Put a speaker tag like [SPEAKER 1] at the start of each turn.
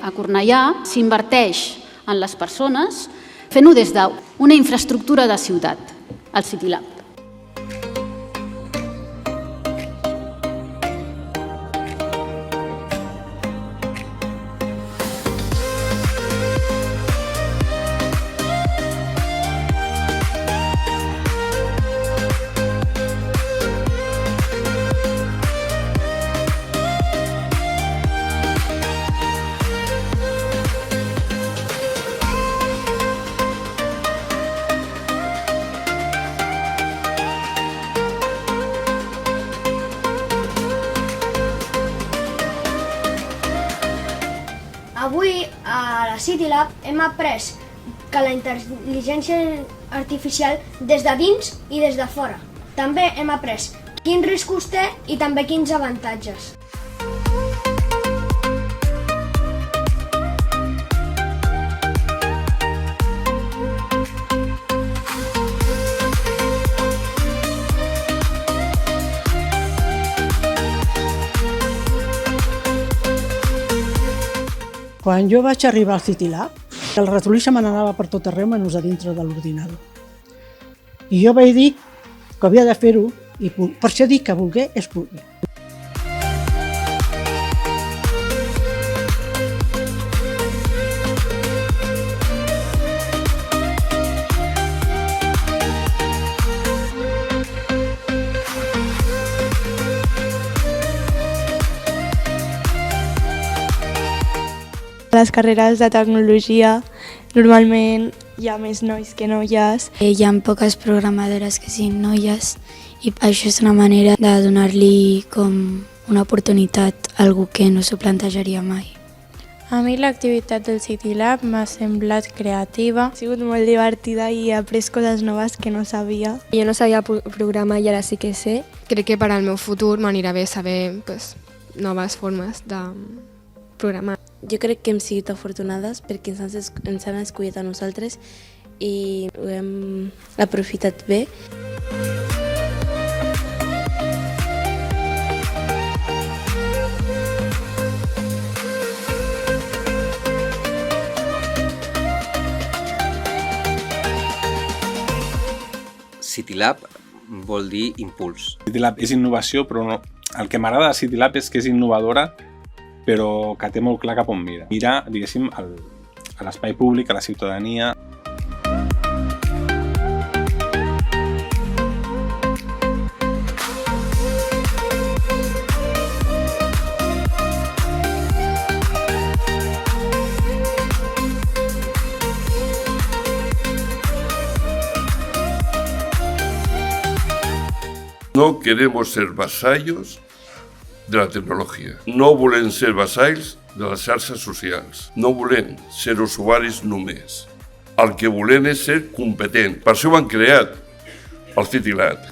[SPEAKER 1] A Cornellà s'inverteix en les persones fent-ho des d'una infraestructura de ciutat, el CityLab.
[SPEAKER 2] Avui a la CityLab hem après que la intel·ligència artificial des de dins i des de fora. També hem après quins riscos té i també quins avantatges.
[SPEAKER 3] Quan jo vaig arribar al CityLab, el ratolí se me n'anava per tot arreu menys a dintre de l'ordinador. I jo vaig dir que havia de fer-ho i per això dic que voler és poder.
[SPEAKER 4] A les carreres de tecnologia normalment hi ha més nois que noies.
[SPEAKER 5] Hi ha poques programadores que siguin noies i això és una manera de donar-li com una oportunitat a algú que no s'ho plantejaria mai.
[SPEAKER 4] A mi l'activitat del CityLab m'ha semblat creativa. Ha sigut molt divertida i he après coses noves que no sabia.
[SPEAKER 6] Jo no sabia programar i ara sí que sé. Crec que per al meu futur m'anirà bé saber noves formes de programar.
[SPEAKER 7] Jo crec que hem sigut afortunades perquè ens han escollit a nosaltres i ho hem aprofitat bé.
[SPEAKER 8] CityLab vol dir impuls.
[SPEAKER 9] CityLab és innovació, però no. El que m'agrada de CityLab és que és innovadora, però que té molt clar cap on mira. Mira, diguéssim, a l'espai públic, a la ciutadania.
[SPEAKER 10] No queremos ser vasallos de la tecnologia. No volem ser vassalls de les xarxes socials. No volem ser usuaris només. El que volem és ser competent. Per això ho han creat el CityLab.